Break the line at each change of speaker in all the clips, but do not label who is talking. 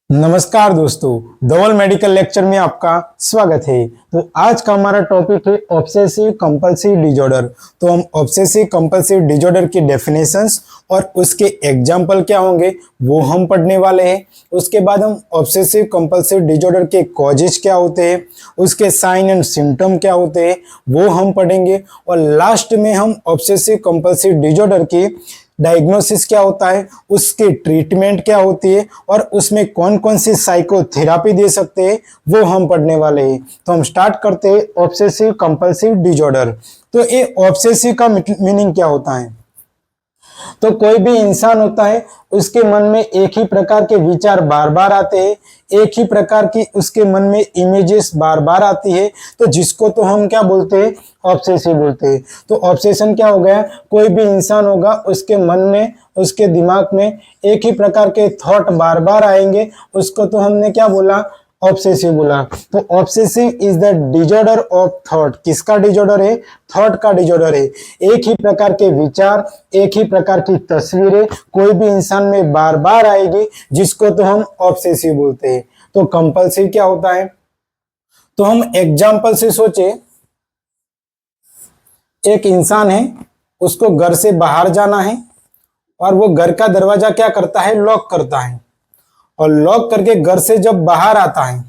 नमस्कार दोस्तों, धवल medical lecture में आपका स्वागत है। तो आज का हमारा टॉपिक है ऑब्सेसिव कंपल्सिव डिजॉर्डर। तो हम ऑब्सेसिव कंपल्सिव डिजॉर्डर की डेफिनेशंस और उसके एग्जाम्पल क्या होंगे वो हम पढ़ने वाले हैं। उसके बाद हम ऑब्सेसिव कंपल्सिव डिजॉर्डर के कॉजेज क्या होते हैं, उसके साइन एंड सिम्टम क्या होते हैं वो हम पढ़ेंगे। और लास्ट में हम ऑब्सेसिव कंपल्सिव डिजॉर्डर की डायग्नोसिस क्या होता है, उसकी ट्रीटमेंट क्या होती है और उसमें कौन कौन सी साइकोथेरापी दे सकते हैं वो हम पढ़ने वाले हैं। तो हम स्टार्ट करते हैं ऑब्सेसिव कंपल्सिव डिजॉर्डर। तो ये ऑब्सेसिव का मीनिंग क्या होता है? तो कोई भी इंसान होता है, उसके मन में एक ही प्रकार के विचार बार बार आते हैं, एक ही प्रकार की उसके मन में इमेजेस बार बार आती है, तो जिसको तो हम क्या बोलते हैं, ऑब्सेसिव बोलते हैं। तो ऑब्सेशन क्या हो गया, कोई भी इंसान होगा उसके मन में, उसके दिमाग में एक ही प्रकार के थॉट बार बार आएंगे, उसको तो हमने क्या बोला, ऑब्सेसिव बोला। तो obsessive is the disorder of thought. किसका डिजॉर्डर है? थॉट का डिजॉर्डर है। एक ही प्रकार के विचार, एक ही प्रकार की तस्वीरें कोई भी इंसान में बार बार आएगी, जिसको तो हम ऑब्सेसिव बोलते हैं। तो कंपल्सिव क्या होता है? तो हम एग्जाम्पल से सोचे, एक इंसान है, उसको घर से बाहर जाना है और वो घर का दरवाजा क्या करता है, लॉक करता है। और लॉक करके घर से जब बाहर आता है,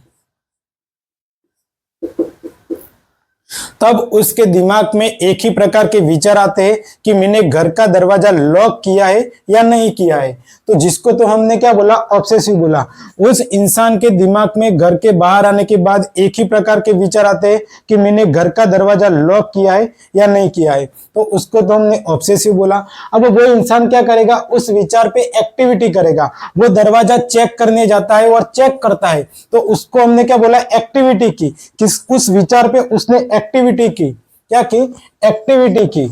तब उसके दिमाग में एक ही प्रकार के विचार आते हैं कि मैंने घर का दरवाजा लॉक किया है या नहीं किया है। तो जिसको तो हमने क्या बोला, ऑब्सेसिव बोला। उस इंसान के दिमाग में घर के बाहर आने के बाद एक ही प्रकार के विचार आते हैं कि मैंने घर का दरवाजा लॉक किया है या नहीं किया है, तो उसको तो हमने ऑब्सेसिव बोला। अब वो इंसान क्या करेगा, उस विचार पे एक्टिविटी करेगा। वो दरवाजा चेक करने जाता है और चेक करता है, तो उसको हमने क्या बोला, एक्टिविटी की। किस उस विचार पे उसने एक्टिविटी की, क्या की, एक्टिविटी की।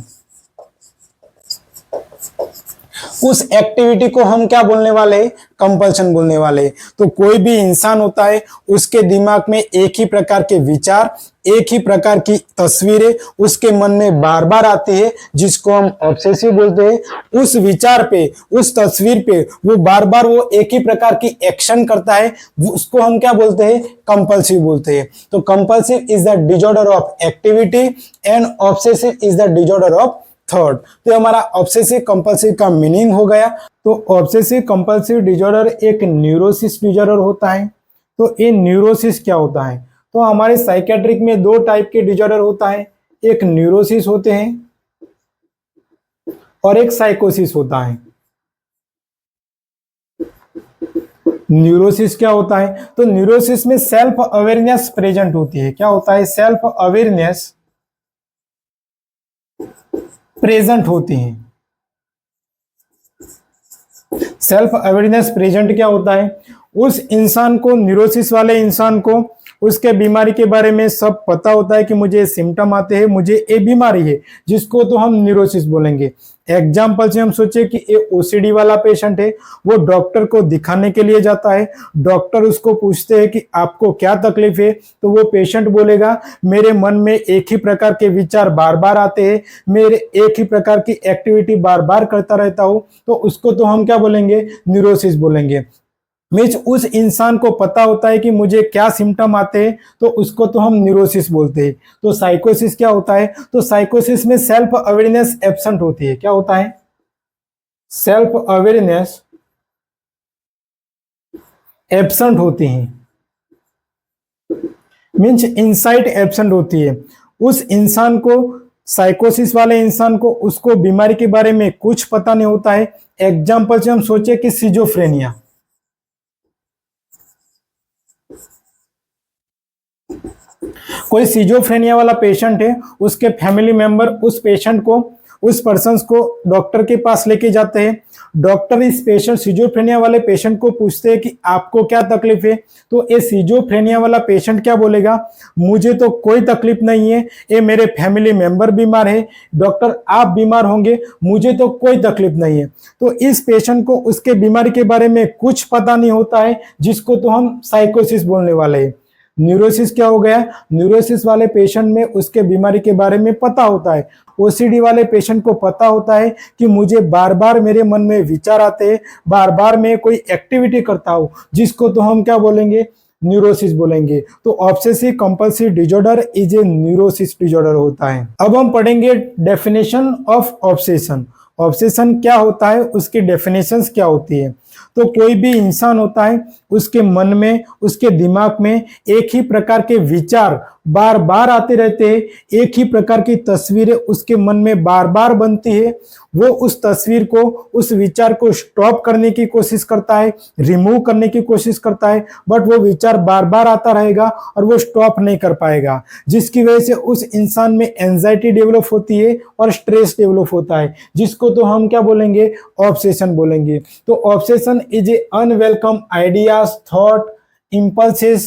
उस एक्टिविटी को हम क्या बोलने वाले, कंपल्शन बोलने वाले। तो कोई भी इंसान होता है, उसके दिमाग में एक ही प्रकार के विचार, एक ही प्रकार की तस्वीरें उसके मन में बार बार आती है, जिसको हम ऑब्सेसिव बोलते हैं। उस विचार पे, उस तस्वीर पे वो बार बार वो एक ही प्रकार की एक्शन करता है, उसको हम क्या बोलते हैं, कंपल्सिव बोलते हैं। तो compulsive is the disorder of activity and obsessive is the disorder of thought. तो हमारा ऑब्सेसिव कंपल्सिव का मीनिंग हो गया। तो ऑब्सेसिव कंपल्सिव डिजॉर्डर एक न्यूरोसिस डिजॉर्डर होता है। तो ये न्यूरोसिस क्या होता है? तो हमारे साइकेट्रिक में दो टाइप के डिजॉर्डर होता है, एक न्यूरोसिस होते हैं और एक साइकोसिस होता है। न्यूरोसिस क्या होता है? तो न्यूरोसिस में सेल्फ अवेयरनेस प्रेजेंट होती है। क्या होता है? सेल्फ अवेयरनेस प्रेजेंट होती है। सेल्फ अवेयरनेस प्रेजेंट क्या होता है? उस इंसान को, न्यूरोसिस वाले इंसान को उसके बीमारी के बारे में सब पता होता है कि मुझे सिम्टम आते हैं, मुझे ये बीमारी है, जिसको तो हम न्यूरोसिस बोलेंगे। एग्जाम्पल से हम सोचे कि ये ओसीडी वाला पेशेंट है, वो डॉक्टर को दिखाने के लिए जाता है। डॉक्टर उसको पूछते हैं कि आपको क्या तकलीफ है, तो वो पेशेंट बोलेगा मेरे मन में एक ही प्रकार के विचार बार बार आते हैं, मेरे एक ही प्रकार की एक्टिविटी बार बार करता रहता हूं, तो उसको तो हम क्या बोलेंगे, न्यूरोसिस बोलेंगे। मीन्स उस इंसान को पता होता है कि मुझे क्या सिम्टम आते हैं, तो उसको तो हम न्यूरोसिस बोलते हैं। तो साइकोसिस क्या होता है? तो साइकोसिस में सेल्फ अवेयरनेस एब्सेंट होती है। क्या होता है? सेल्फ अवेयरनेस एब्सेंट होती है, मीन्स इनसाइट एब्सेंट होती है। उस इंसान को, साइकोसिस वाले इंसान को, उसको बीमारी के बारे में कुछ पता नहीं होता है। एग्जाम्पल से हम सोचे कि सिजोफ्रेनिया। कोई सिजोफ्रेनिया वाला पेशेंट है, उसके फैमिली मेंबर उस पेशेंट को, उस पर्सन को डॉक्टर के पास लेके जाते हैं। डॉक्टर इस पेशेंट, सिजोफ्रेनिया वाले पेशेंट को पूछते हैं कि आपको क्या तकलीफ है, तो ये सिजोफ्रेनिया वाला पेशेंट क्या बोलेगा, मुझे तो कोई तकलीफ नहीं है, ये मेरे फैमिली मेंबर बीमार है, डॉक्टर आप बीमार होंगे, मुझे तो कोई तकलीफ नहीं है। तो इस पेशेंट को उसके बीमारी के बारे में कुछ पता नहीं होता है, जिसको तो हम साइकोसिस बोलने वाले हैं। न्यूरोसिस क्या हो गया, न्यूरोसिस वाले पेशेंट में उसके बीमारी के बारे में पता होता है। ओसीडी वाले पेशेंट को पता होता है कि मुझे बार बार मेरे मन में विचार आते हैं, बार बार मैं कोई एक्टिविटी करता हूं, जिसको तो हम क्या बोलेंगे, न्यूरोसिस बोलेंगे। तो obsessive compulsive disorder is a neurosis disorder होता है। अब हम पढ़ेंगे डेफिनेशन ऑफ ऑब्सेशन। ऑब्सेशन क्या होता है, उसकी डेफिनेशंस क्या होती है। तो कोई भी इंसान होता है, उसके मन में, उसके दिमाग में एक ही प्रकार के विचार बार बार आते रहते हैं, एक ही प्रकार की तस्वीरें उसके मन में बार बार बनती है। वो उस तस्वीर को, उस विचार को स्टॉप करने की कोशिश करता है, रिमूव करने की कोशिश करता है, बट वो विचार बार बार आता रहेगा और वो स्टॉप नहीं कर पाएगा, जिसकी वजह से उस इंसान में एंजाइटी डेवलप होती है और स्ट्रेस डेवलप होता है, जिसको तो हम क्या बोलेंगे, ऑब्सेशन बोलेंगे। तो obsession is a unwelcome ideas, thought, impulses,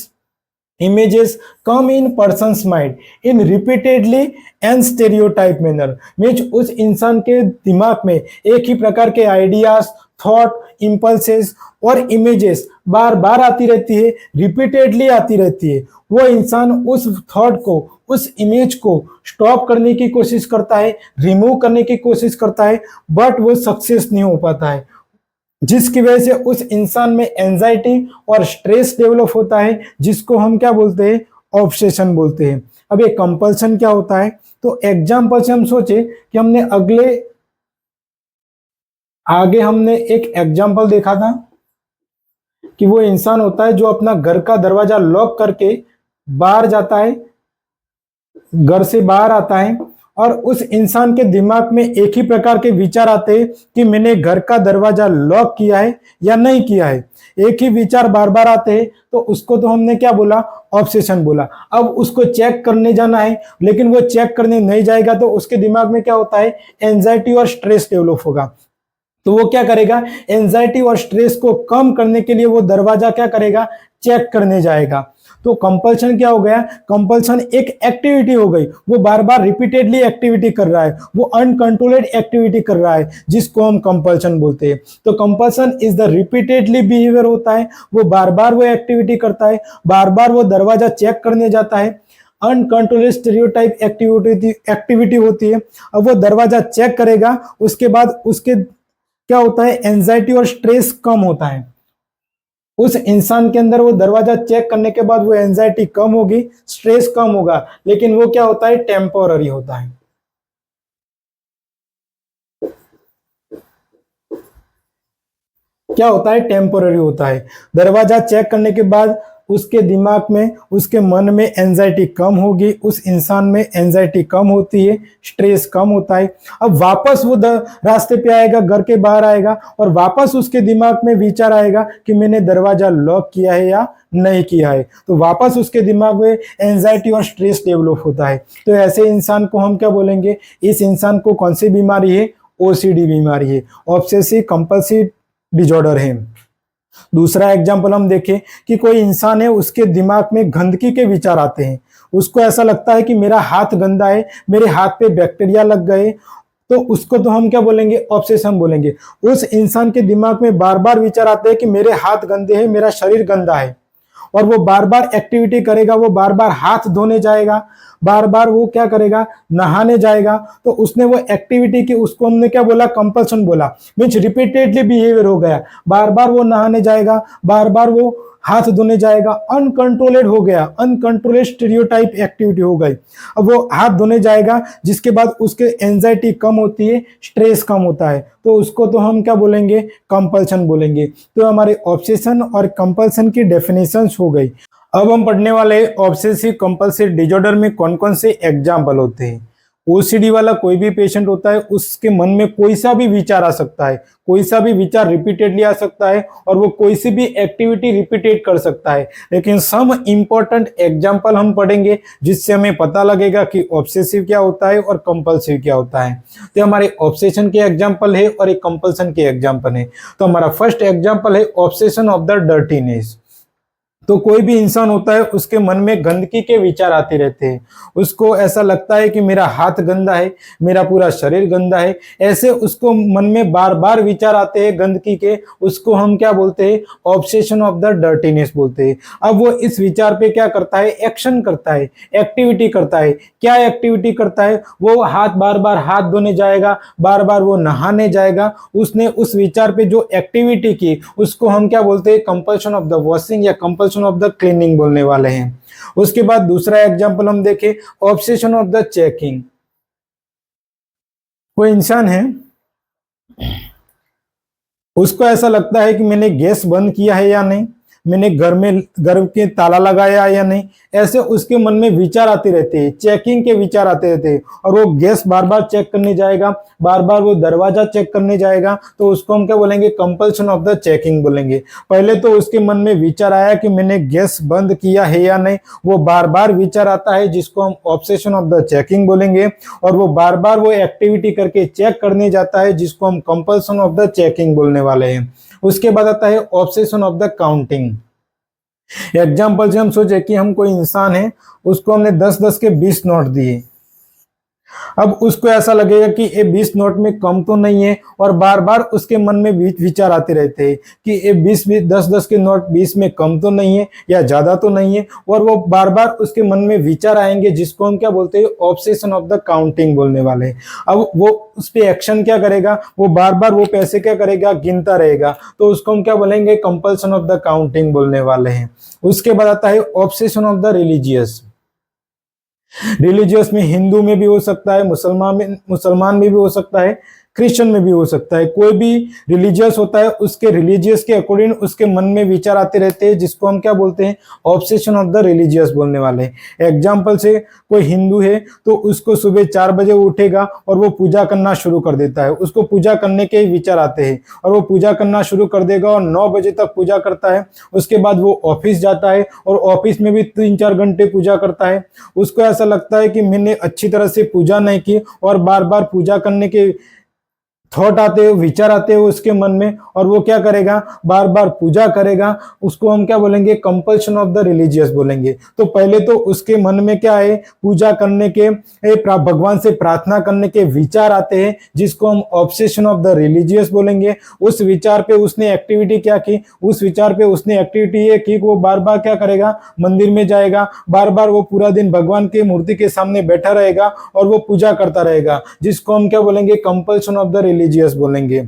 images come in person's mind in repeatedly and stereotype manner। Means उस इंसान के दिमाग में एक ही प्रकार के आइडियाज, थॉट, इम्पल्सेस और इमेजेस बार बार आती रहती है, रिपीटेडली आती रहती है। वो इंसान उस थॉट को, उस इमेज को स्टॉप करने की कोशिश करता है, रिमूव करने की कोशिश करता है, बट वो सक्सेस नहीं हो पाता है, जिसकी वजह से उस इंसान में एंजाइटी और स्ट्रेस डेवलप होता है, जिसको हम क्या बोलते हैं, ऑब्सेशन बोलते हैं। अब ये कंपल्सन क्या होता है, तो एग्जाम्पल से हम सोचे कि आगे हमने एक एग्जाम्पल देखा था कि वो इंसान होता है जो अपना घर का दरवाजा लॉक करके बाहर जाता है, घर से बाहर आता है, और उस इंसान के दिमाग में एक ही प्रकार के विचार आते हैं कि मैंने घर का दरवाजा लॉक किया है या नहीं किया है। एक ही विचार बार बार आते हैं, तो उसको तो हमने क्या बोला, ऑब्सेशन बोला। अब उसको चेक करने जाना है, लेकिन वो चेक करने नहीं जाएगा तो उसके दिमाग में क्या होता है, एंजाइटी और स्ट्रेस डेवलप होगा। तो वो क्या करेगा, एंजाइटी और स्ट्रेस को कम करने के लिए वो दरवाजा क्या करेगा, चेक करने जाएगा। तो कंपल्शन क्या हो गया, कंपल्शन एक एक्टिविटी हो गई, वो बार बार रिपीटेडली एक्टिविटी कर रहा है, वो अनकंट्रोल्ड एक्टिविटी कर रहा है, जिसको हम कंपल्शन बोलते हैं। तो compulsion is the repeatedly behaviour होता है, वो बार बार वो एक्टिविटी करता है, बार बार वो दरवाजा चेक करने जाता है। अनकंट्रोल्ड स्टीरियोटाइप एक्टिविटी होती है। अब वो दरवाजा चेक करेगा, उसके बाद उसके क्या होता है, एंजाइटी और स्ट्रेस कम होता है उस इंसान के अंदर। वो दरवाजा चेक करने के बाद वो एंजाइटी कम होगी, स्ट्रेस कम होगा, लेकिन वो क्या होता है, टेम्पोररी होता है। क्या होता है, टेम्पोररी होता है। दरवाजा चेक करने के बाद उसके दिमाग में, उसके मन में एंजाइटी कम होगी, उस इंसान में एंजाइटी कम होती है, स्ट्रेस कम होता है। अब वापस वो रास्ते पे आएगा, घर के बाहर आएगा, और वापस उसके दिमाग में विचार आएगा कि मैंने दरवाजा लॉक किया है या नहीं किया है। तो वापस उसके दिमाग में एंजाइटी और स्ट्रेस डेवलप होता है। तो ऐसे इंसान को हम क्या बोलेंगे, इस इंसान को कौन सी बीमारी है, ओसीडी बीमारी है, ऑब्सेसिव कंपल्सिव डिसऑर्डर है। दूसरा एग्जाम्पल हम देखें कि कोई इंसान है, उसके दिमाग में गंदगी के विचार आते हैं, उसको ऐसा लगता है कि मेरा हाथ गंदा है, मेरे हाथ पे बैक्टीरिया लग गए, तो उसको तो हम क्या बोलेंगे, ऑब्सेशन बोलेंगे। उस इंसान के दिमाग में बार बार विचार आते हैं कि मेरे हाथ गंदे हैं, मेरा शरीर गंदा है, और वो बार बार एक्टिविटी करेगा, वो बार बार हाथ धोने जाएगा, बार बार वो क्या करेगा, नहाने जाएगा। तो उसने वो एक्टिविटी की, उसको हमने क्या बोला, कंपल्सन बोला। मीन्स रिपीटेडली बिहेवियर हो गया, बार बार वो नहाने जाएगा, बार बार वो हाथ धोने जाएगा, अनकंट्रोलेड हो गया, अनकंट्रोलेड स्टीरियोटाइप एक्टिविटी हो गई। अब वो हाथ धोने जाएगा, जिसके बाद उसके एंजाइटी कम होती है, स्ट्रेस कम होता है, तो उसको तो हम क्या बोलेंगे, कंपल्शन बोलेंगे। तो हमारे ऑब्सेशन और कंपल्शन की डेफिनेशंस हो गई। अब हम पढ़ने वाले ऑब्सेसिव कंपल्सिव डिसऑर्डर में कौन कौन से एग्जाम्पल होते हैं। ओसीडी वाला कोई भी पेशेंट होता है, उसके मन में कोई सा भी विचार आ सकता है, कोई सा भी विचार रिपीटेडली आ सकता है, और वो कोई सी भी एक्टिविटी रिपीटेड कर सकता है। लेकिन सम इंपॉर्टेंट एग्जाम्पल हम पढ़ेंगे, जिससे हमें पता लगेगा कि ऑब्सेसिव क्या होता है और कंपल्सिव क्या होता है। तो हमारे ऑब्सेशन के एग्जाम्पल है और एक कंपल्सन के एग्जाम्पल है। तो हमारा फर्स्ट एग्जाम्पल है ऑब्सेशन ऑफ द डर्टीनेस। तो कोई भी इंसान होता है उसके मन में गंदगी के विचार आते रहते हैं। उसको ऐसा लगता है कि मेरा हाथ गंदा है, मेरा पूरा शरीर गंदा है, ऐसे उसको मन में बार बार विचार आते हैं गंदगी के। उसको हम क्या बोलते हैं? ऑब्सेशन ऑफ द डर्टीनेस बोलते हैं। अब वो इस विचार पे क्या करता है? एक्शन करता है, एक्टिविटी करता है। क्या एक्टिविटी करता है? वो बार बार हाथ धोने जाएगा, बार बार वो नहाने जाएगा। उसने उस विचार पे जो एक्टिविटी की उसको हम क्या बोलते हैं? कंपल्शन ऑफ द वॉशिंग या कंपल्शन ऑफ द क्लीनिंग बोलने वाले हैं। उसके बाद दूसरा एग्जांपल हम देखें, ऑब्सेशन ऑफ द चेकिंग। कोई इंसान है, उसको ऐसा लगता है कि मैंने गैस बंद किया है या नहीं, मैंने घर के ताला लगाया या नहीं, ऐसे उसके मन में विचार आते रहते हैं, चेकिंग के विचार आते रहते हैं। और वो गैस बार बार चेक करने जाएगा, बार बार वो दरवाजा चेक करने जाएगा, तो उसको हम क्या बोलेंगे? कंपल्शन ऑफ द चेकिंग बोलेंगे। पहले तो उसके मन में विचार आया कि मैंने गैस बंद किया है या नहीं, वो बार बार विचार आता है जिसको हम ऑब्सेशन ऑफ द चेकिंग बोलेंगे। और वो बार बार वो एक्टिविटी करके चेक करने जाता है जिसको हम कंपल्शन ऑफ द चेकिंग बोलने वाले हैं। उसके बाद आता है obsession of the counting. Example से हम सोचे कि हम कोई इंसान है, उसको हमने 10-10 के 20 नोट दिए। अब उसको ऐसा लगेगा कि ये 20 नोट में कम तो नहीं है, और बार बार उसके मन में विचार आते रहते हैं कि ये 10-10 के नोट 20 में कम तो नहीं है या ज्यादा तो नहीं है। और वो बार बार उसके मन में विचार आएंगे जिसको हम क्या बोलते हैं? ऑब्सेशन ऑफ द काउंटिंग बोलने वाले हैं। अब वो उस पे एक्शन क्या करेगा? वो बार बार वो पैसे क्या करेगा? गिनता रहेगा। तो उसको हम क्या बोलेंगे? कंपल्शन ऑफ द काउंटिंग बोलने वाले हैं। उसके बाद आता है obsession of the religious. Religious में हिंदू में भी हो सकता है, मुसलमान में भी हो सकता है, क्रिश्चियन में भी हो सकता है। कोई भी रिलीजियस होता है, उसके रिलीजियस के अकॉर्डिंग उसके मन में विचार आते रहते हैं जिसको हम क्या बोलते हैं? ऑब्सेशन ऑफ द रिलीजियस बोलने वाले हैं। एग्जाम्पल से, कोई हिंदू है तो उसको सुबह 4 बजे उठेगा और वो पूजा करना शुरू कर देता है। उसको पूजा करने के विचार आते हैं और वो पूजा करना शुरू कर देगा और 9 बजे तक पूजा करता है। उसके बाद वो ऑफिस जाता है और ऑफिस में भी 3-4 घंटे पूजा करता है। उसको ऐसा लगता है कि मैंने अच्छी तरह से पूजा नहीं की, और बार बार पूजा करने के थॉट आते हो, विचार आते हो उसके मन में, और वो क्या करेगा? बार बार पूजा करेगा। उसको हम क्या बोलेंगे? कंपल्शन ऑफ द रिलीजियस बोलेंगे। तो पहले तो उसके मन में क्या है? पूजा करने के, भगवान से प्रार्थना करने के विचार आते हैं जिसको हम ऑब्सेशन ऑफ द रिलीजियस बोलेंगे। उस विचार पे उसने एक्टिविटी क्या की? उस विचार पे उसने एक्टिविटी ये की कि वो बार बार क्या करेगा? मंदिर में जाएगा, बार बार वो पूरा दिन भगवान की मूर्ति के सामने बैठा रहेगा और वो पूजा करता रहेगा, जिसको हम क्या बोलेंगे? कंपल्शन ऑफ द रिलीजियस बोलेंगे।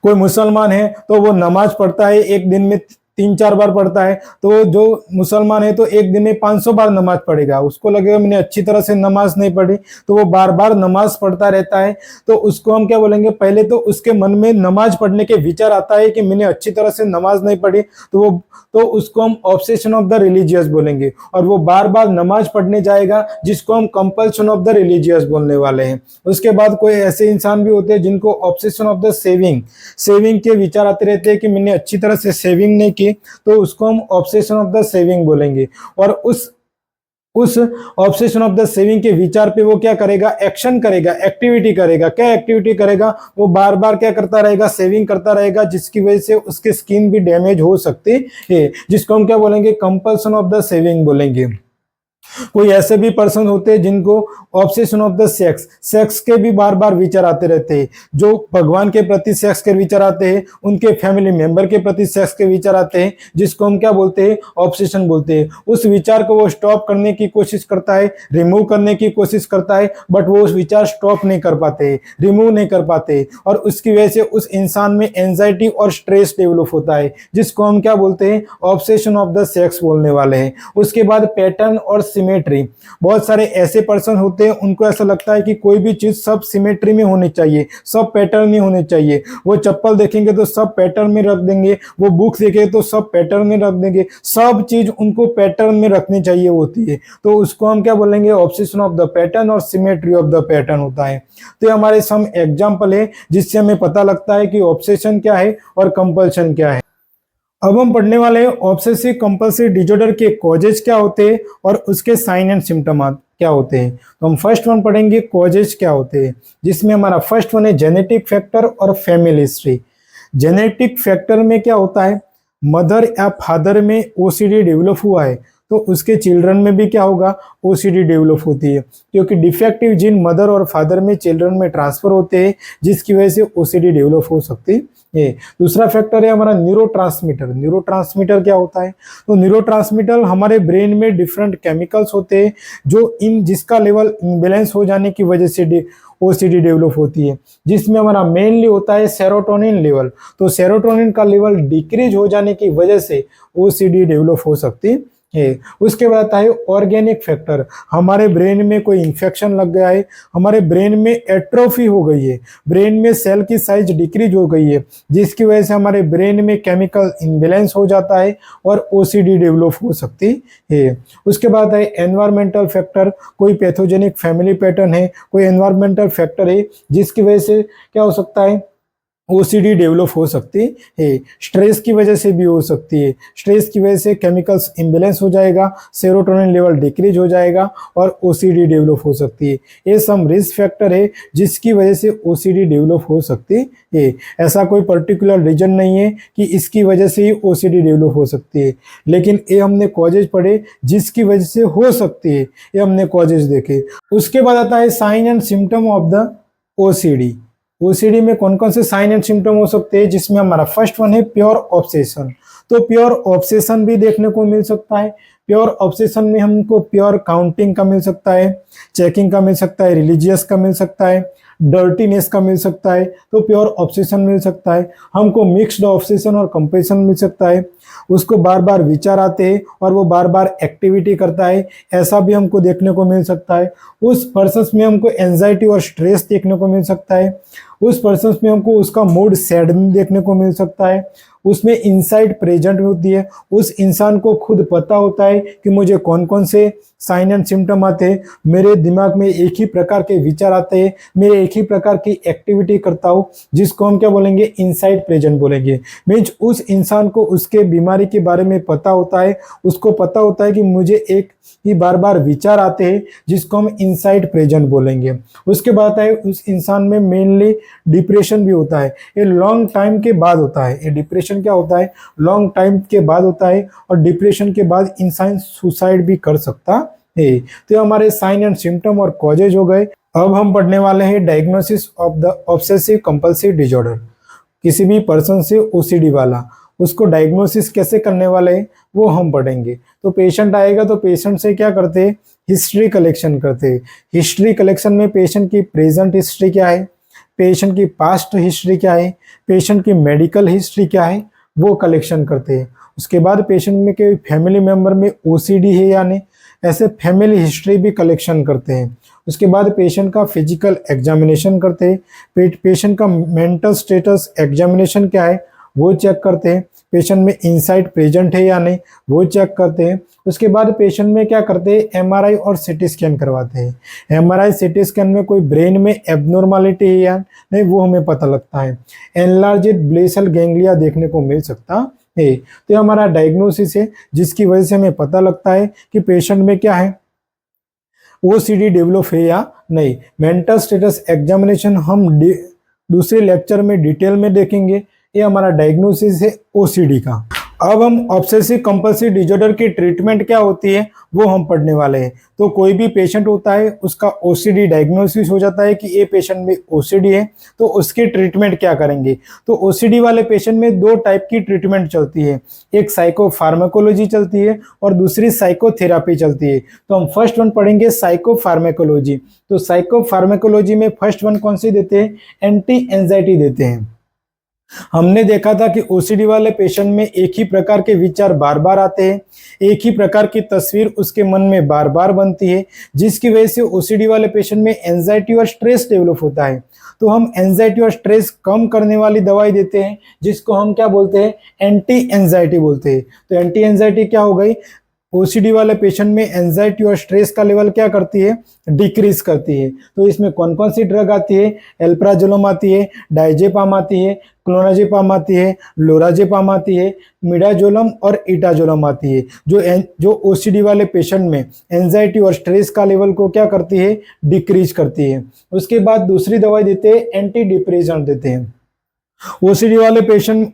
कोई मुसलमान है तो वो नमाज पढ़ता है, एक दिन में 3-4 बार पढ़ता है। तो जो मुसलमान है तो एक दिन में 500 बार नमाज पढ़ेगा। उसको लगेगा मैंने अच्छी तरह से नमाज नहीं पढ़ी, तो वो बार बार नमाज पढ़ता रहता है। तो उसको हम क्या बोलेंगे? पहले तो उसके मन में नमाज पढ़ने के विचार आता है कि मैंने अच्छी तरह से नमाज नहीं पढ़ी, तो उसको हम ऑब्सेशन ऑफ द रिलीजियस बोलेंगे। और वो बार बार नमाज पढ़ने जाएगा जिसको हम कंपल्शन ऑफ द रिलीजियस बोलने वाले हैं। उसके बाद कोई ऐसे इंसान भी होते हैं जिनको ऑब्सेशन ऑफ द सेविंग के विचार आते रहते हैं कि मैंने अच्छी तरह से सेविंग नहीं की, तो उसको हम ऑब्सेशन ऑफ द सेविंग बोलेंगे। और उस ऑब्सेशन ऑफ द सेविंग के विचार पे वो क्या करेगा? एक्शन करेगा, एक्टिविटी करेगा। क्या एक्टिविटी करेगा? वो बार बार क्या करता रहेगा? सेविंग करता रहेगा, जिसकी वजह से उसके स्किन भी डैमेज हो सकती है, जिसको हम क्या बोलेंगे? कंपल्सन ऑफ द सेविंग बोलेंगे। कोई ऐसे भी पर्सन होते हैं जिनको ऑब्सेशन ऑफ द सेक्स के भी बार बार विचार आते रहते हैं। जो भगवान के प्रति सेक्स के विचार आते हैं, उनके फैमिली मेंबर के प्रति सेक्स के विचार आते हैं, जिसको हम क्या बोलते हैं? ऑब्सेशन बोलते हैं। उस विचार को वो स्टॉप करने की कोशिश करता है, रिमूव करने की कोशिश करता है, बट वो उस विचार स्टॉप नहीं कर पाते, रिमूव नहीं कर पाते, और उसकी वजह से उस इंसान में एंजाइटी और स्ट्रेस डेवलप होता है, जिसको हम क्या बोलते हैं? ऑब्सेशन ऑफ द सेक्स बोलने वाले हैं। उसके बाद पैटर्न और सिमेट्री। बहुत सारे ऐसे पर्सन होते हैं, उनको ऐसा लगता है कि कोई भी चीज सब सिमेट्री में होनी चाहिए, सब पैटर्न में होने चाहिए। वो चप्पल देखेंगे तो सब पैटर्न में रख देंगे, वो बुक्स देखेंगे तो सब पैटर्न में रख देंगे, सब चीज उनको पैटर्न में रखनी चाहिए होती है। तो उसको हम क्या बोलेंगे? ऑब्सेशन ऑफ द पैटर्न और सिमेट्री ऑफ द पैटर्न होता है। तो हमारे सम एग्जाम्पल है जिससे हमें पता लगता है कि ऑब्सेशन क्या है और कंपल्शन क्या है। अब हम पढ़ने वाले हैं ऑब्सेसिव कंपल्सिव डिसऑर्डर के कॉजेज क्या होते हैं और उसके साइन एंड सिम्टम क्या होते हैं। तो हम फर्स्ट वन पढ़ेंगे कॉजेज क्या होते हैं, जिसमें हमारा फर्स्ट वन है जेनेटिक फैक्टर और फैमिली हिस्ट्री। जेनेटिक फैक्टर में क्या होता है? मदर या फादर में ओसीडी डेवलप हुआ है तो उसके चिल्ड्रन में भी क्या होगा, ओसीडी डेवलप होती है, क्योंकि डिफेक्टिव जीन मदर और फादर में चिल्ड्रन में ट्रांसफर होते हैं, जिसकी वजह से ओसीडी डेवलप हो सकती है। दूसरा फैक्टर है हमारा न्यूरोट्रांसमीटर। न्यूरोट्रांसमीटर क्या होता है, तो न्यूरोट्रांसमीटर हमारे ब्रेन में डिफरेंट केमिकल्स होते हैं जो जिसका लेवल इम्बेलेंस हो जाने की वजह से ओसीडी डेवलप होती है, जिसमें हमारा मेनली होता है सेरोटोनिन लेवल। तो सेरोटोनिन का लेवल डिक्रीज हो जाने की वजह से ओसीडी डेवलप हो सकती है। उसके बाद आता है ऑर्गेनिक फैक्टर। हमारे ब्रेन में कोई इंफेक्शन लग गया है, हमारे ब्रेन में एट्रोफी हो गई है, ब्रेन में सेल की साइज डिक्रीज हो गई है, जिसकी वजह से हमारे ब्रेन में केमिकल इम्बैलेंस हो जाता है और ओसीडी डेवलप हो सकती है। उसके बाद है एनवायरमेंटल फैक्टर। कोई पैथोजेनिक फैमिली पैटर्न है, कोई एनवायरमेंटल फैक्टर है, जिसकी वजह से क्या हो सकता है, ओसीडी डेवलप हो सकती है। स्ट्रेस की वजह से भी हो सकती है। स्ट्रेस की वजह से केमिकल्स इम्बैलेंस हो जाएगा, सेरोटोनिन लेवल डिक्रीज हो जाएगा और ओसीडी डेवलप हो सकती है। ये सम रिस्क फैक्टर है जिसकी वजह से ओसीडी डेवलप हो सकती है। ऐसा कोई पर्टिकुलर रीजन नहीं है कि इसकी वजह से ही ओसीडी डेवलप हो सकती है, लेकिन ये हमने कॉजेज पढ़े जिसकी वजह से हो सकती है, ये हमने कॉजेज देखे। उसके बाद आता है sign and symptom of the OCD. OCD में कौन कौन से साइन एंड सिम्टम हो सकते हैं, जिसमें हमारा फर्स्ट वन है प्योर ऑब्सेशन। तो प्योर ऑब्सेशन भी देखने को मिल सकता है। प्योर ऑब्सेशन में हमको प्योर काउंटिंग का मिल सकता है, चेकिंग का मिल सकता है, रिलीजियस का मिल सकता है, डर्टीनेस का मिल सकता है। तो प्योर ऑब्सेशन मिल सकता है। हमको मिक्स्ड ऑब्सेशन और कंपैशन मिल सकता है। उसको बार बार विचार आते हैं और वो बार बार एक्टिविटी करता है, ऐसा भी हमको देखने को मिल सकता है। उस पर्सन में हमको एंजाइटी और स्ट्रेस देखने को मिल सकता है। उस पर्सन में हमको उसका मूड सैड देखने को मिल सकता है। उसमें इनसाइट प्रेजेंट होती है। उस इंसान को खुद पता होता है कि मुझे कौन कौन से साइन एंड सिम्टम आते हैं, मेरे दिमाग में एक ही प्रकार के विचार आते हैं, मैं एक ही प्रकार की एक्टिविटी करता हूँ, जिसको हम क्या बोलेंगे, इनसाइट प्रेजेंट बोलेंगे। मीन्स उस इंसान को उसके बीमारी के बारे में पता होता है, उसको पता होता है कि मुझे एक ही बार बार विचार आते हैं, जिसको हम इनसाइट प्रेजेंट बोलेंगे। उसके बाद है उस इंसान में मेनली डिप्रेशन भी होता है। ये लॉन्ग टाइम के बाद होता है। ये डिप्रेशन क्या होता है, लॉन्ग टाइम के बाद होता है, और डिप्रेशन के बाद इंसान सुसाइड भी कर सकता है। तो हमारे साइन एंड सिम्टम और कॉजेज हो गए। अब हम पढ़ने वाले हैं diagnosis of the obsessive compulsive disorder. किसी भी पर्सन से ओसीडी वाला, उसको डायग्नोसिस कैसे करने वाले हैं वो हम पढ़ेंगे। तो पेशेंट आएगा तो पेशेंट से क्या करते हैं, हिस्ट्री कलेक्शन करते हैं। हिस्ट्री कलेक्शन में पेशेंट की प्रेजेंट हिस्ट्री क्या है, पेशेंट की पास्ट हिस्ट्री क्या है, पेशेंट की मेडिकल हिस्ट्री क्या है, वो कलेक्शन करते हैं। उसके बाद पेशेंट में कोई फैमिली मेंबर में ओसीडी है या नहीं, ऐसे फैमिली हिस्ट्री भी कलेक्शन करते हैं। उसके बाद पेशेंट का फिजिकल एग्जामिनेशन करते हैं। पेशेंट का मेंटल स्टेटस एग्जामिनेशन क्या है वो चेक करते हैं। पेशेंट में इनसाइट प्रेजेंट है या नहीं वो चेक करते हैं। उसके बाद पेशेंट में क्या करते हैं, एमआरआई और सीटी स्कैन करवाते हैं। एमआरआई सीटी स्कैन में कोई ब्रेन में एबनॉर्मलिटी है या नहीं वो हमें पता लगता है। एनलार्ज्ड बेसल गैंग्लिया देखने को मिल सकता है। तो ये हमारा डायग्नोसिस है, जिसकी वजह से हमें पता लगता है कि पेशेंट में क्या है, ओसीडी डेवलप है या नहीं। मेंटल स्टेटस एग्जामिनेशन हम दूसरे लेक्चर में डिटेल में देखेंगे। ये हमारा डायग्नोसिस है ओसीडी का। अब हम ऑब्सेसिव कंपल्सिव डिसऑर्डर की ट्रीटमेंट क्या होती है वो हम पढ़ने वाले हैं। तो कोई भी पेशेंट होता है, उसका ओसीडी डायग्नोसिस हो जाता है कि ये पेशेंट में ओसीडी है, तो उसकी ट्रीटमेंट क्या करेंगे। तो ओसीडी वाले पेशेंट में दो टाइप की ट्रीटमेंट चलती है, एक साइकोफार्माकोलॉजी चलती है और दूसरी साइकोथेरापी चलती है। तो हम फर्स्ट वन पढ़ेंगे साइकोफार्माकोलॉजी। तो साइकोफार्माकोलॉजी में फर्स्ट वन कौन सी देते हैं, एंटी एंजाइटी देते हैं। हमने देखा था कि ओसीडी वाले पेशेंट में एक ही प्रकार के विचार बार बार आते हैं, एक ही प्रकार की तस्वीर उसके मन में बार बार बनती है, जिसकी वजह से ओसीडी वाले पेशेंट में एंजाइटी और स्ट्रेस डेवलप होता है। तो हम एंजाइटी और स्ट्रेस कम करने वाली दवाई देते हैं, जिसको हम क्या बोलते हैं, एंटी एंजाइटी बोलते हैं। तो एंटी एंजाइटी क्या हो गई, ओसीडी वाले पेशेंट में एंजाइटी और स्ट्रेस का लेवल क्या करती है, डिक्रीज करती है। तो इसमें कौन कौन सी ड्रग आती है, एल्प्राजोलम आती है, डाइजेपाम आती है, क्लोनाजेपाम आती है, लोराजेपाम आती है, मिडाजोलम और इटाजोलम आती है, जो ओसीडी वाले पेशेंट में एंजाइटी और स्ट्रेस का लेवल को क्या करती है, डिक्रीज करती है। उसके बाद दूसरी दवाई देते हैं, एंटी डिप्रेसेंट देते हैं। ओसीडी वाले पेशेंट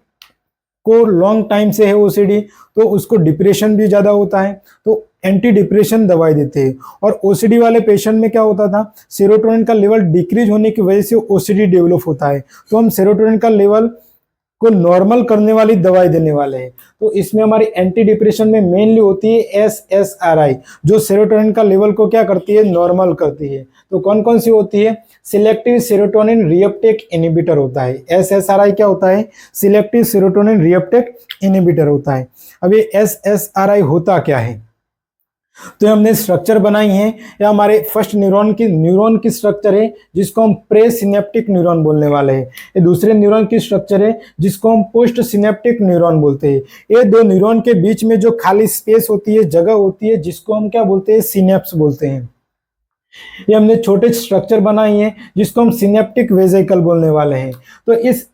को लॉन्ग टाइम से है ओसीडी, तो उसको डिप्रेशन भी ज्यादा होता है, तो एंटी डिप्रेशन दवाई देते हैं। और ओसीडी वाले पेशेंट में क्या होता था, सेरोटोनिन का लेवल डिक्रीज होने की वजह से ओसीडी डेवलप होता है, तो हम सेरोटोनिन का लेवल को नॉर्मल करने वाली दवाई देने वाले हैं। तो इसमें हमारी एंटी डिप्रेशन में मेनली होती है SSRI, जो सेरोटोनिन का लेवल को क्या करती है, नॉर्मल करती है। तो कौन कौन सी होती है, सिलेक्टिव सेरोटोनिन रीअपटेक इनहिबिटर होता है। SSRI क्या होता है, सिलेक्टिव सेरोटोनिन रीअपटेक इनहिबिटर होता है। अब ये SSRI होता क्या है, तो हमने स्ट्रक्चर बनाई है, या हमारे फर्स्ट न्यूरॉन की स्ट्रक्चर है जिसको हम प्रे सिनेप्टिक न्यूरॉन बोलने वाले हैं। ये दूसरे न्यूरॉन की स्ट्रक्चर है जिसको हम पोस्ट सिनेप्टिक न्यूरॉन बोलते हैं। ये दो न्यूरॉन के बीच में जो खाली स्पेस होती है, जगह होती है, जिसको हम क्या बोलते हैं, सिनेप्स बोलते हैं। ये हमने छोटे स्ट्रक्चर बनाई है जिसको हम सिनेप्टिक वेजिकल बोलने वाले हैं। तो इस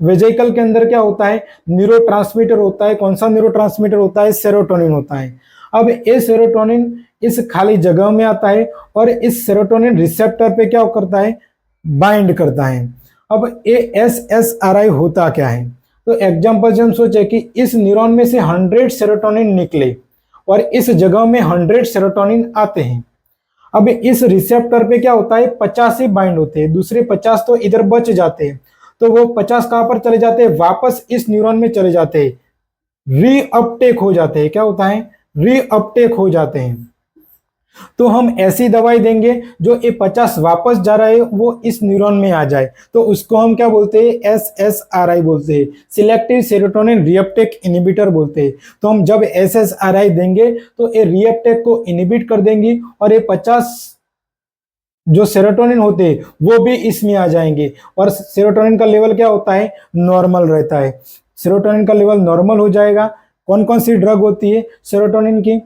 वेजिकल के अंदर क्या होता है, न्यूरोट्रांसमीटर होता है। कौन सा न्यूरोट्रांसमीटर होता है, सेरोटोनिन होता है। अब ये सेरोटोनिन इस खाली जगह में आता है और इस सेरोटोनिन रिसेप्टर पे क्या करता है, बाइंड करता है। अब ये SSRI होता क्या है, तो एग्जांपल से हम सोचे कि इस न्यूरॉन में से 100 सेरोटोनिन निकले और इस जगह में 100 सेरोटोनिन आते हैं। अब इस रिसेप्टर पे क्या होता है, 50 ही बाइंड होते हैं, दूसरे 50 तो इधर बच जाते हैं। तो वो 50 कहां पर चले जाते हैं, वापस इस न्यूरॉन में चले जाते हैं, रीअपटेक हो जाते हैं। क्या होता है, रीअपटेक हो जाते हैं। तो हम ऐसी दवाई देंगे जो ये 50 वापस जा रहा है वो इस न्यूरॉन में आ जाए, तो उसको हम क्या बोलते हैं, SSRI बोलते हैं, सिलेक्टिव सेरोटोनिन रीअपटेक इनहिबिटर बोलते हैं। तो हम जब SSRI देंगे तो ये रीअपटेक को इनहिबिट कर देंगी और ये 50 जो सेरोटोनिन होते हैं वो भी इसमें आ जाएंगे, और सेरोटोनिन का लेवल क्या होता है, नॉर्मल रहता है। सेरोटोनिन का लेवल नॉर्मल हो जाएगा। कौन कौन सी ड्रग होती है सेरोटोनिन की,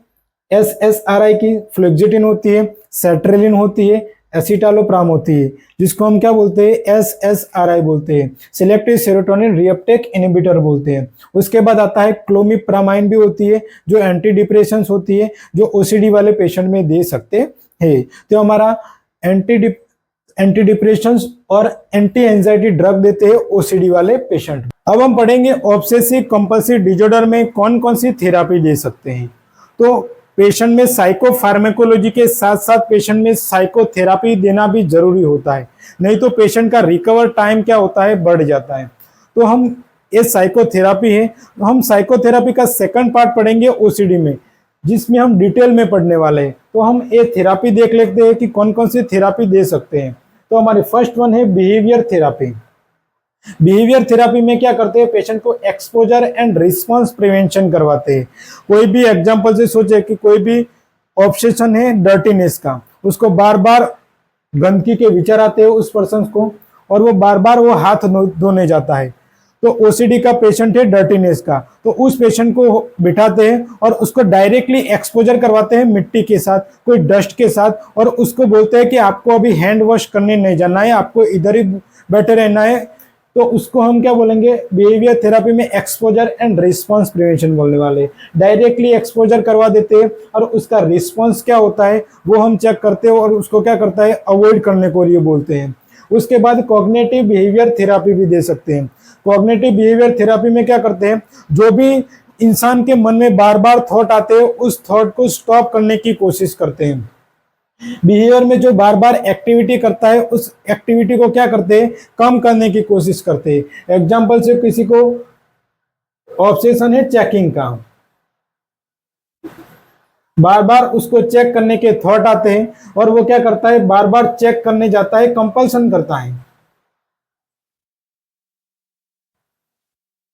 SSRI की फ्लुक्सिटिन होती है, सेट्रेलिन होती है, एसिटालोप्राम होती है, जिसको हम क्या बोलते हैं, SSRI बोलते हैं, सिलेक्टिव सेरोटोनिन रीअपटेक इनहिबिटर बोलते हैं। उसके बाद आता है क्लोमिप्रामाइन भी होती है, जो एंटी डिप्रेशन होती है, जो OCD वाले पेशेंट में दे सकते हैं। तो हमारा एंटी डिप्रेशन और एंटी एंजाइटी ड्रग देते हैं OCD वाले पेशेंट। अब हम पढ़ेंगे ऑब्सेसिव कंपल्सिव डिसऑर्डर में कौन कौन सी थेरापी दे सकते हैं। तो पेशेंट में साइकोफार्मेकोलॉजी के साथ साथ पेशेंट में साइकोथेरापी देना भी जरूरी होता है, नहीं तो पेशेंट का रिकवर टाइम क्या होता है, बढ़ जाता है। तो हम ये साइकोथेरापी है, तो हम साइकोथेरापी का सेकंड पार्ट पढ़ेंगे OCD में, जिसमें हम डिटेल में पढ़ने वाले हैं। तो हम ये थेरापी देख लेते हैं कि कौन कौन सी थेरापी दे सकते हैं। तो हमारी फर्स्ट वन है बिहेवियर थेरापी। बिहेवियर थेरापी में क्या करते हैं, पेशेंट को एक्सपोजर एंड रिस्पांस प्रिवेंशन करवाते हैं। कोई भी एग्जांपल से सोचे कि कोई भी ऑब्सेशन है डर्टीनेस का, उसको बार बार गंदगी के विचार आते हैं उस पर्सन को, और वो बार बार वो हाथ धोने जाता है। तो OCD का पेशेंट है डर्टीनेस का, तो उस पेशेंट को बिठाते हैं और उसको डायरेक्टली एक्सपोजर करवाते हैं मिट्टी के साथ, कोई डस्ट के साथ, और उसको बोलते हैं कि आपको अभी हैंड वॉश करने नहीं जाना है, आपको इधर ही बैठे रहना है। तो उसको हम क्या बोलेंगे, बिहेवियर थेरापी में एक्सपोजर एंड रिस्पांस प्रिवेंशन बोलने वाले। डायरेक्टली एक्सपोजर करवा देते हैं और उसका रिस्पांस क्या होता है वो हम चेक करते हैं, और उसको क्या करता है, अवॉइड करने को ये बोलते हैं। उसके बाद कॉग्निटिव बिहेवियर थेरापी भी दे सकते हैं। कॉग्निटिव बिहेवियर थेरापी में क्या करते हैं, जो भी इंसान के मन में बार बार थॉट आते हैं उस थॉट को स्टॉप करने की कोशिश करते हैं। बिहेवियर में जो बार बार एक्टिविटी करता है उस एक्टिविटी को क्या करते हैं, कम करने की कोशिश करते हैं। एग्जाम्पल से किसी को ऑब्सेशन है चेकिंग का, बार बार उसको चेक करने के थॉट आते हैं और वो क्या करता है, बार बार चेक करने जाता है, कंपल्सन करता है।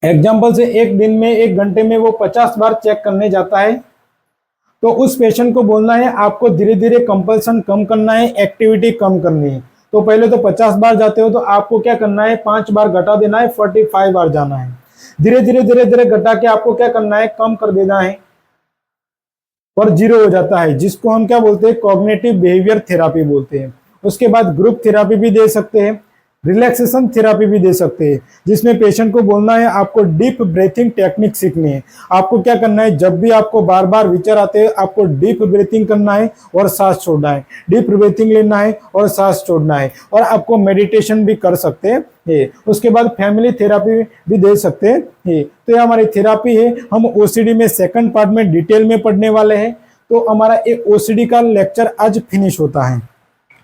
एग्जाम्पल से एक दिन में 1 घंटे में वो 50 बार चेक करने जाता है। तो उस पेशेंट को बोलना है आपको धीरे धीरे कंपल्सन कम करना है, एक्टिविटी कम करनी है। तो पहले तो 50 बार जाते हो तो आपको क्या करना है, 5 बार घटा देना है, 45 बार जाना है। धीरे धीरे घटा के आपको क्या करना है, कम कर देना है, और 0 हो जाता है, जिसको हम क्या बोलते हैं, कॉग्निटिव बिहेवियर थेरापी बोलते हैं। उसके बाद ग्रुप थेरापी भी दे सकते हैं, रिलैक्सेशन थेरापी भी दे सकते हैं, जिसमें पेशेंट को बोलना है आपको डीप ब्रीथिंग टेक्निक सीखनी है। आपको क्या करना है, जब भी आपको बार बार विचार आते हैं आपको डीप ब्रीथिंग करना है और सांस छोड़ना है, डीप ब्रीथिंग लेना है और सांस छोड़ना है, और आपको मेडिटेशन भी कर सकते हैं। उसके बाद फैमिली थेरापी भी दे सकते हैं। तो ये हमारी थेरापी है। हम ओसीडी में सेकंड पार्ट में डिटेल में पढ़ने वाले हैं। तो हमारा एक ओसीडी का लेक्चर आज फिनिश होता है।